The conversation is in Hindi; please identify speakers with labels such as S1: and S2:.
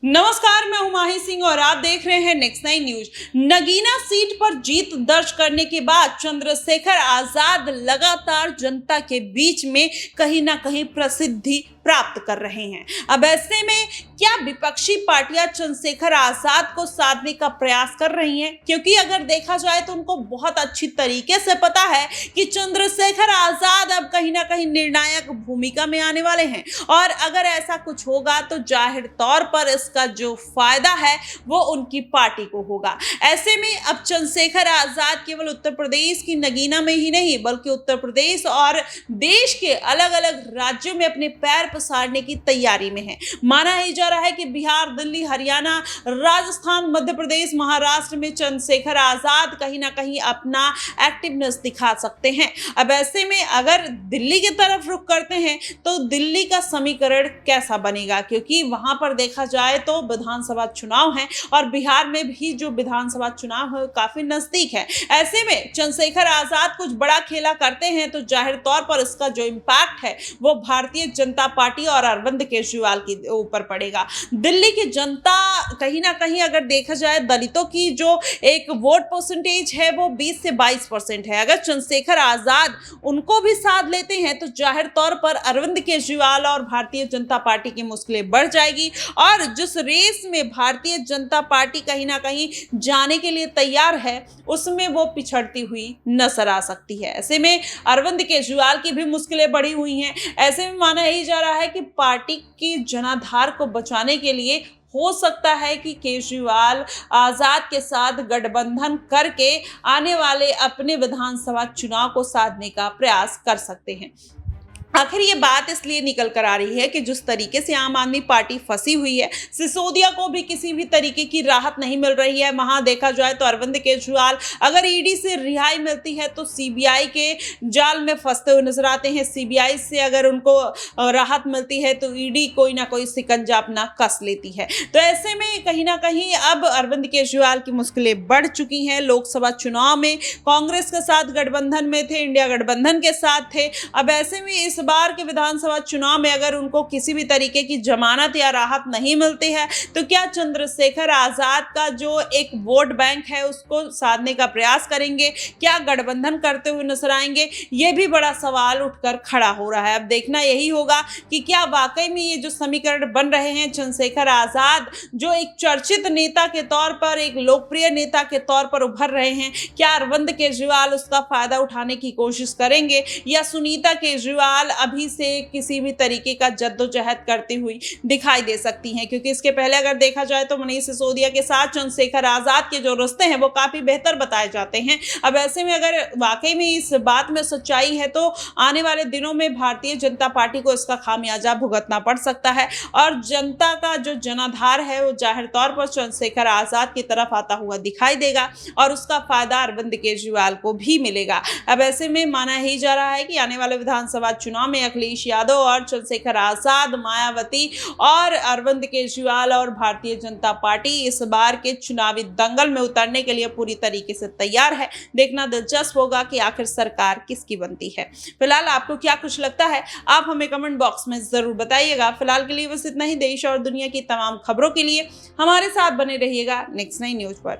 S1: नमस्कार, मैं हूं माही सिंह और आप देख रहे हैं नेक्स्ट 9 न्यूज। नगीना सीट पर जीत दर्ज करने के बाद चंद्रशेखर आजाद लगातार जनता के बीच में कहीं ना कहीं प्रसिद्धि प्राप्त कर रहे हैं। अब ऐसे में क्या विपक्षी पार्टियां चंद्रशेखर आजाद को साधने का प्रयास कर रही हैं? क्योंकि अगर देखा जाए तो उनको बहुत अच्छी तरीके से पता है कि चंद्रशेखर आजाद अब कहीं ना कहीं निर्णायक भूमिका में आने वाले हैं और अगर ऐसा कुछ होगा तो जाहिर तौर पर इसका जो फायदा है वो उनकी पार्टी को होगा। ऐसे में अब चंद्रशेखर आजाद केवल उत्तर प्रदेश की नगीना में ही नहीं बल्कि उत्तर प्रदेश और देश के अलग अलग राज्यों में अपने पैर पसारने की तैयारी में है। माना ही जा रहा है कि बिहार, दिल्ली, हरियाणा, राजस्थान, मध्य प्रदेश, महाराष्ट्र में चंद्रशेखर आजाद कहीं ना कहीं अपना एक्टिवनेस दिखा सकते हैं। अब ऐसे में अगर दिल्ली की तरफ रुख करते हैं तो दिल्ली का समीकरण कैसा बनेगा, क्योंकि वहां पर देखा जाए तो विधानसभा चुनाव है और बिहार में भी जो विधानसभा चुनाव है काफी नजदीक है। ऐसे में चंद्रशेखर आजाद कुछ बड़ा खेला करते हैं तो जाहिर तौर पर इसका जो इम्पैक्ट है वो भारतीय जनता पार्टी और अरविंद केजरीवाल के ऊपर पड़ेगा। दिल्ली की जनता कहीं ना कहीं अगर देखा जाए दलितों की जो एक वोट परसेंटेज है वो 20 से 22% है। अगर चंद्रशेखर आजाद उनको भी साध लेते हैं तो जाहिर तौर पर अरविंद केजरीवाल और भारतीय जनता पार्टी की मुश्किलें बढ़ जाएगी और जिस रेस में भारतीय जनता पार्टी कहीं ना कहीं जाने के लिए तैयार है उसमें वो पिछड़ती हुई नजर आ सकती है। ऐसे में अरविंद केजरीवाल की भी मुश्किलें बढ़ी हुई हैं। ऐसे में माना ही जा रहा है कि पार्टी की जनाधार को बचाने के लिए हो सकता है कि केजरीवाल आजाद के साथ गठबंधन करके आने वाले अपने विधानसभा चुनाव को साधने का प्रयास कर सकते हैं। आखिर ये बात इसलिए निकल कर आ रही है कि जिस तरीके से आम आदमी पार्टी फंसी हुई है, सिसोदिया को भी किसी भी तरीके की राहत नहीं मिल रही है। वहां देखा जाए तो अरविंद केजरीवाल अगर ईडी से रिहाई मिलती है तो सीबीआई के जाल में फंसते हुए नजर आते हैं। सीबीआई से अगर उनको राहत मिलती है तो ईडी कोई ना कोई शिकंजा अपना कस लेती है। तो ऐसे में कहीं ना कहीं अब अरविंद केजरीवाल की मुश्किलें बढ़ चुकी हैं। लोकसभा चुनाव में कांग्रेस के साथ गठबंधन में थे, इंडिया गठबंधन के साथ थे। अब ऐसे में इस बार के विधानसभा चुनाव में अगर उनको किसी भी तरीके की जमानत या राहत नहीं मिलती है तो क्या चंद्रशेखर आजाद का जो एक वोट बैंक है उसको साधने का प्रयास करेंगे? क्या गठबंधन करते हुए नजर आएंगे? ये भी बड़ा सवाल उठकर खड़ा हो रहा है। अब देखना यही होगा कि क्या वाकई में ये जो समीकरण बन रहे हैं, चंद्रशेखर आजाद जो एक चर्चित नेता के तौर पर, एक लोकप्रिय नेता के तौर पर उभर रहे हैं, क्या अरविंद केजरीवाल उसका फायदा उठाने की कोशिश करेंगे या सुनीता केजरीवाल अभी से किसी भी तरीके का जद्दोजहद करती हुई दिखाई दे सकती हैं? क्योंकि इसके पहले अगर देखा जाए तो मनीष सिसोदिया के साथ चंद्रशेखर आजाद के जो रिश्ते हैं वो काफी बेहतर बताए जाते हैं। अब ऐसे में अगर वाकई में इस बात में सच्चाई है तो आने वाले दिनों में भारतीय जनता पार्टी को इसका खामियाजा भुगतना पड़ सकता है और जनता का जो जनाधार है वो जाहिर तौर पर चंद्रशेखर आजाद की तरफ आता हुआ दिखाई देगा और उसका फायदा अरविंद केजरीवाल को भी मिलेगा। अब ऐसे में माना ही जा रहा है कि आने वाले विधानसभा चुनाव में अखिलेश यादव और चंद्रशेखर आजाद, मायावती और अरविंद केजरीवाल और भारतीय जनता पार्टी इस बार के चुनावी दंगल में उतरने के लिए पूरी तरीके से तैयार है। देखना दिलचस्प होगा कि आखिर सरकार किसकी बनती है। फिलहाल आपको क्या कुछ लगता है आप हमें कमेंट बॉक्स में जरूर बताइएगा। फिलहाल के लिए बस इतना ही। देश और दुनिया की तमाम खबरों के लिए हमारे साथ बने रहिएगा नेक्स्ट 9 न्यूज पर।